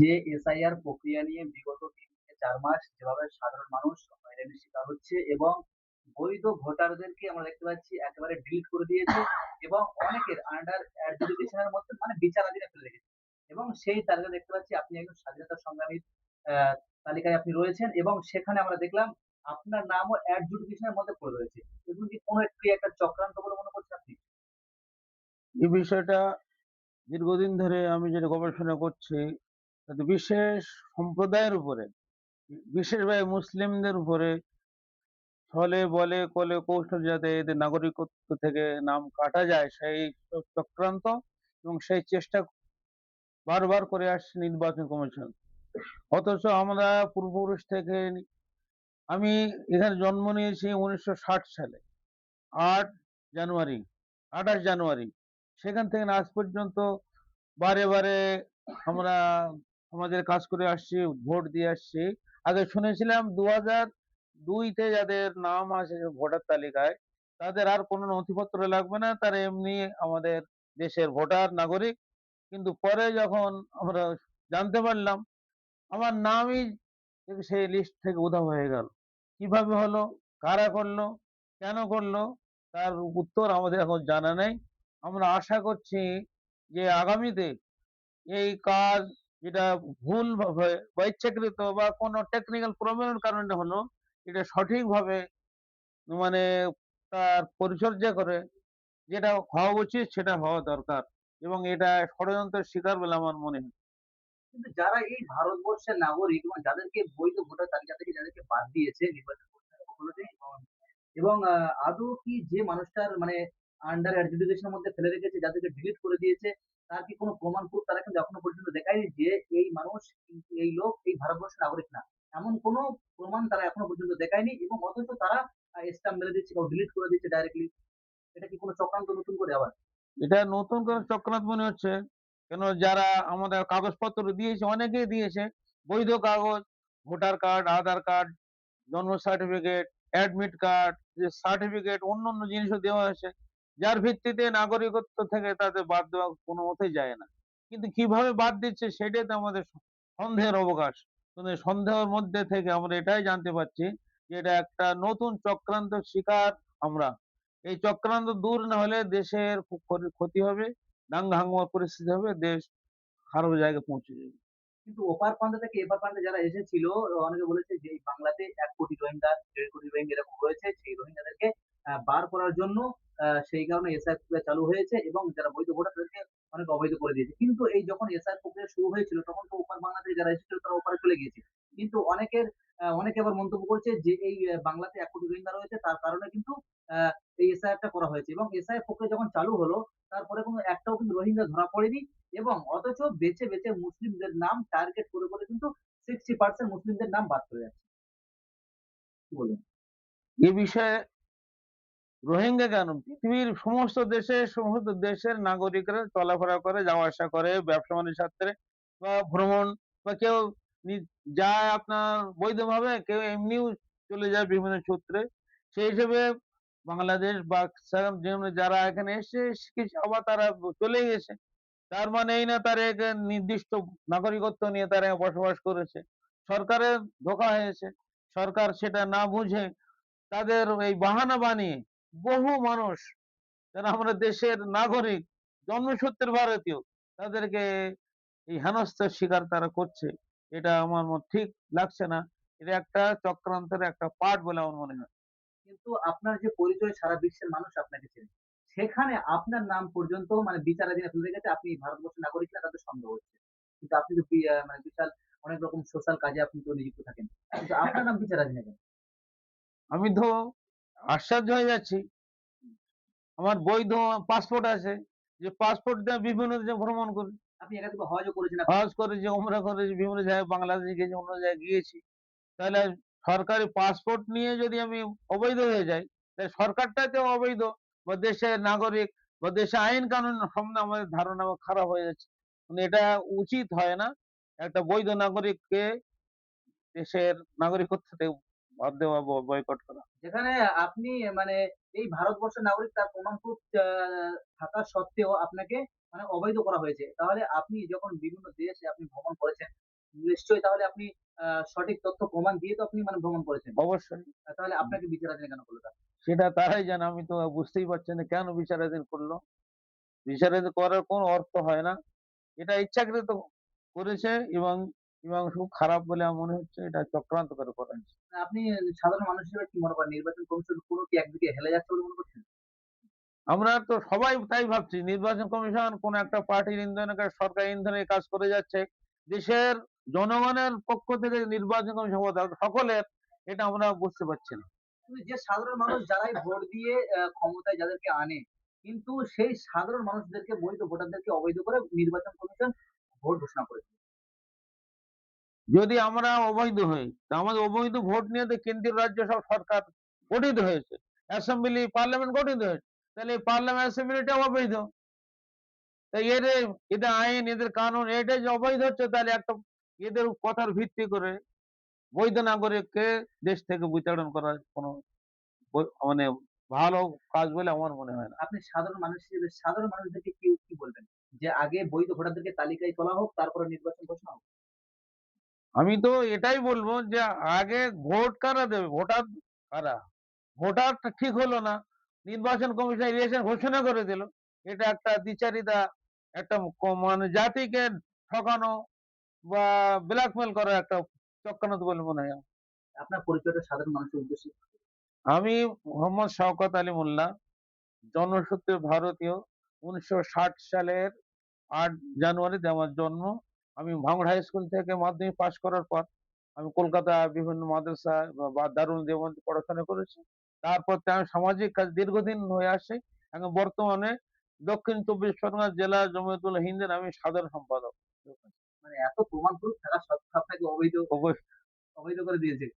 যে এসআইআর প্রক্রিয়া নিয়ে বিগত ৩ থেকে ৪ মাস যেভাবে সাধারণ মানুষ হয়রানির শিকার হচ্ছে এবং বৈধ ভোটারদেরকে আমরা দেখতে পাচ্ছি একেবারে ডিলিট করে দিয়েছে এবং অনেকের আন্ডার অ্যাডজুডিকেশনের মধ্যে মানে বিচারাধীনে ফেলে রেখেছে এবং সেই তালিকা দেখতে পাচ্ছি আপনি একজন স্বাধীনতা সংগ্রামীর তালিকায় আপনি রয়েছেন এবং সেখানে আমরা দেখলাম আপনার নামও অ্যাডজুডিকেশনের মধ্যে পড়ে রয়েছে। এগুলো কি কোনো একটি একটা চক্রান্ত বলে মনে করছেন আপনি? এই বিষয়টা দীর্ঘদিন ধরে আমি যেটা গবেষণা করছি, তাতে বিশেষ সম্প্রদায়ের উপরে, বিশেষভাবে মুসলিমদের উপরে ছলে বলে কলে কৌশলে যাতে এদের নাগরিকত্ব থেকে নাম কাটা যায় সেই চক্রান্ত এবং সেই চেষ্টা বারবার করে আসছে নির্বাচন কমিশন। অথচ আমরা পূর্বপুরুষ থেকে আমি এখানে জন্ম নিয়েছি 1960 সালে 8 জানুয়ারি 28 জানুয়ারি। সেখান থেকে আজ পর্যন্ত বারে বারে আমরা আমাদের কাজ করে আসছি, ভোট দিয়ে আসছি। আগে শুনেছিলাম 2002-তে যাদের নাম আছে ভোটার তালিকায় তাদের আর কোনো নথিপত্র লাগবে না, তারা এমনি আমাদের দেশের ভোটার নাগরিক। কিন্তু পরে যখন আমরা জানতে পারলাম আমার নামই সেই লিস্ট থেকে উধাও হয়ে গেল। কিভাবে হলো, কারা করলো, কেন করলো, তার উত্তর আমাদের এখন জানা নেই। আমরা আশা করছি যে আগামীতে এই কাজ যেটা ভুলভাবে বা ইচ্ছাকৃত বা কোনো টেকনিক্যাল প্রবলেমের কারণে হলো, এটা সঠিকভাবে মানে তার পরিচর্যা করে যেটা হওয়া উচিত সেটা হওয়া দরকার এবং এটা ষড়যন্ত্রের শিকার বলে আমার মনে হয়। কিন্তু যারা এই ভারতবর্ষের নাগরিক এবং যাদেরকে বৈধ ভোটার তালিকা থেকে যাদেরকে বাদ দিয়েছে নির্বাচন কমিশনের পক্ষ থেকে এবং আদৌ কি যে মানুষটার মানে আন্ডার অ্যাডজুডিকেশন এর মধ্যে ফেলে রেখেছে, যাদেরকে ডিলিট করে দিয়েছে, তার কি কোনো প্রমাণ প্রুফ তারা কিন্তু এখনো পর্যন্ত দেখায়নি যে এই মানুষ কিন্তু এই লোক এই ভারতবর্ষের নাগরিক না। এমন কোনো প্রমাণ তারা এখনো পর্যন্ত দেখায়নি এবং অথচ তারা স্ট্যাম্প মেরে দিচ্ছে, কাউকে ডিলিট করে দিচ্ছে ডাইরেক্টলি। এটা কি কোনো চক্রান্ত নতুন করে আবার? এটা নতুন করে চক্রান্ত মনে হচ্ছে। কেন যারা আমাদের কাগজপত্র দিয়েছে অনেকেই দিয়েছে। বৈধ কাগজ, ভোটার কার্ড, আধার কার্ড, জন্ম সার্টিফিকেট, অ্যাডমিট কার্ড, যে সার্টিফিকেট অন্যান্য জিনিসও দেওয়া হয়েছে। যার ভিত্তিতে নাগরিকত্ব থেকে তাদের বাদ দেওয়া কোনো মতেই যায় না। কিন্তু কিভাবে বাদ দিচ্ছে সেটাই তো আমাদের সন্দেহের অবকাশ। কিন্তু সন্দেহের মধ্যে থেকে আমরা এটাই জানতে পারছি যে এটা একটা নতুন চক্রান্তের শিকার আমরা। এই চক্রান্ত দূর না হলে দেশের খুব ক্ষতি হবে, দাঙ্গা-হাঙ্গামার পরিস্থিতি হবে, দেশ খারাপ জায়গায় পৌঁছে যাবে। কিন্তু ওপার প্রান্ত থেকে এপার প্রান্তে যারা এসেছিল অনেকে বলেছে যে এই বাংলাতে ১ কোটি রোহিঙ্গা ১.৫ কোটি রোহিঙ্গা এরকম রয়েছে, সেই রোহিঙ্গাদেরকে বার করার জন্য সেই কারণে এসআই প্রক্রিয়া চালু হয়েছে এবং যারা বৈধ ভোটার তাদেরকে অনেক অবৈধ করে দিয়েছে। কিন্তু এই যখন এসআই প্রক্রিয়া শুরু হয়েছিল তখন তো ওপার বাংলা থেকে যারা এসেছিল তারা ওপারে চলে গিয়েছে। কিন্তু অনেকে আবার মন্তব্য করছে যে এই বাংলাতে ১ কোটি রোহিঙ্গা রয়েছে তার কারণে কিন্তু আ এই এসআইআর টা করা হয়েছে এবং এসআইআর প্রক্রিয়া যখন চালু হলো তারপরে কোনো একটাও কিন্তু রোহিঙ্গা ধরা পড়েনি এবং অথচ বেছে বেছে মুসলিমদের নাম টার্গেট করে কিন্তু 60% মুসলিমদের নাম বাদ চলে যাচ্ছে। কি বলবেন? এ বিষয়ে রোহিঙ্গা কেন? পৃথিবীর সমস্ত দেশের নাগরিকরা চলাফেরা করে, যাওয়া আসা করে, ব্যবসা-বাণিজ্যের স্বার্থে বা ভ্রমণ বা কেউ নি যায় আপনার বৈধভাবে, কেউ এমনিও চলে যায় বিভিন্ন সূত্রে। সেই হিসেবে বাংলাদেশ বা যেমন যারা এখানে এসছে কিছু আবার তারা চলে গেছে। তার মানে এই না তারা নির্দিষ্ট নাগরিকত্ব নিয়ে তারা বসবাস করেছে। সরকারের ধোঁকা হয়েছে। সরকার সেটা না বুঝে তাদের এই বাহানা বানিয়ে বহু মানুষ যারা আমরা দেশের নাগরিক, জন্মসূত্রে ভারতীয়, তাদেরকে এই হেনস্থার শিকার তারা করছে। এটা আমার ঠিক লাগছে না। এটা একটা চক্রান্তের একটা পার্ট বলে আমার মনে হয়। কিন্তু আপনার যে পরিচয় সারা বিশ্বের মানুষ আপনাকে চেনে। সেখানে আপনার নাম পর্যন্ত মানে বিচারাধীনে তুলে গেছে আপনি ভারতবর্ষের নাগরিক না তাদের সন্দেহ হচ্ছে। কিন্তু আপনি তো মানে বিশাল অনেক রকম সোশ্যাল কাজে আপনি তো নিযুক্ত থাকেন। কিন্তু আপনার নাম বিচারাধীনে কেন? আমি তো আশ্চর্য হয়ে যাচ্ছি। আমার বৈধ পাসপোর্ট আছে। যে পাসপোর্ট দিয়ে বিভিন্ন দেশে ভ্রমণ করি। আপনি একাধিকবার হজও করেছেন আপনি। হজ করেছি, ওমরা করেছি, বিভিন্ন জায়গায় বাংলাদেশ গেছি, অন্য জায়গায় গিয়েছি। তাহলে সরকারি পাসপোর্ট নিয়ে যদি আমি অবৈধ হয়ে যাই, তাহলে সরকারটাই তো অবৈধ বা দেশের নাগরিক বা দেশে আইন কানুন সম্বন্ধে আমাদের ধারণা খারাপ হয়ে যাচ্ছে। মানে এটা উচিত হয় না। একটা বৈধ নাগরিককে দেশের নাগরিকত্ব থেকে বাদ দেওয়া বা বয়কট করা। যেখানে আপনি মানে এই ভারতবর্ষের নাগরিক তার প্রমাণ প্রুফ থাকা সত্ত্বেও আপনাকে মানে অবৈধ করা হয়েছে। তাহলে আপনি যখন বিভিন্ন দেশে আপনি ভ্রমণ করেছেন, নিশ্চয়ই তাহলে আপনি সঠিক তথ্য প্রমাণ দিয়ে তো আপনি মানে ভ্রমণ করেছেন। অবশ্যই। তাহলে আপনাকে বিচারাধীন কেন করলো তারা? সেটা তারাই জানে, আমি তো বুঝতেই পারছি না কেন বিচারাধীন করলো। বিচারাধীন করার কোনো অর্থ হয় না। এটা ইচ্ছাকৃত করেছে এবং খুব খারাপ বলে আমার মনে হচ্ছে, এটা চক্রান্ত করে করা হয়েছে। আপনি সাধারণ মানুষ হিসেবে কি মনে করেন? নির্বাচন কমিশন পুরো কি একদিকে হেলে যাচ্ছে বলে মনে করছেন? আমরা তো সবাই তাই ভাবছি। নির্বাচন কমিশন কোন একটা পার্টির ইন্ধনে সরকারি ইন্ধনে কাজ করে যাচ্ছে। দেশের জনগণের পক্ষ থেকে নির্বাচন কমিশন সকলের, এটা আমরা বুঝতে পারছি না। কিন্তু যে সাধারণ মানুষ যারাই ভোট দিয়ে ক্ষমতায় যাদেরকে আনে, কিন্তু সেই সাধারণ মানুষদেরকে বৈধ ভোটারদেরকে অবৈধ করে নির্বাচন কমিশন ভোট ঘোষণা করেছে। যদি আমরা অবৈধ হই, তা আমাদের অবৈধ ভোট নিয়ে তো কেন্দ্রীয় রাজ্য সব সরকার গঠিত হয়েছে। অ্যাসেম্বলি, পার্লামেন্ট গঠিত হয়েছে। তাহলে এই পার্লামেন্ট অ্যাসেম্বলিটাও অবৈধ। তাই এদের আইন, এদের কানুন এটাই যে অবৈধ হচ্ছে, তাহলে একটা এদের কথার ভিত্তি করে বৈধ নাগরিককে দেশ থেকে বিতাড়ন করার কোনো মানে ভালো কাজ বলে আমার মনে হয় না। আপনি সাধারণ মানুষ হিসেবে সাধারণ মানুষদেরকে কি বলবেন? যে আগে বৈধ ভোটারদেরকে তালিকায় তোলা হোক, তারপরে নির্বাচন ঘোষণা হোক। আমি তো এটাই বলবো যে আগে ভোট কারা দেবে? ভোটার কারা? ভোটারটা ঠিক হলো না। নির্বাচন কমিশন ইলেকশন ঘোষণা করে দিল। এটা একটা দ্বিচারিতা, একটা মানে জাতিকে ঠকানো বা ব্ল্যাকমেইল করার একটা চক্রান্ত বলে মনে হয় আমার। আপনার পরিচয়টা সাধারণ মানুষের উদ্দেশ্যে আমি মোহাম্মদ শওকত আলী মোল্লা, জন্মসূত্রে ভারতীয়। ১৯৬০ সালের ৮ জানুয়ারিতে আমার জন্ম। আমি ভাঙড় হাই স্কুল থেকে মাধ্যমিক পাস করার পর আমি কলকাতা বিভিন্ন মাদ্রাসা বা দারুল দেওবন্দে পড়াশোনা করেছি। তারপর থেকে আমি সামাজিক কাজ দীর্ঘদিন হয়ে আসছি। এখন বর্তমানে দক্ষিণ ২৪ পরগনা জেলা জমিয়তুল হিন্দের আমি সাধারণ সম্পাদক। মানে এত প্রমাণ প্রুফ থাকা সত্ত্বেও আপনাকে অবৈধ অবশ্য অবৈধ করে দিয়েছে।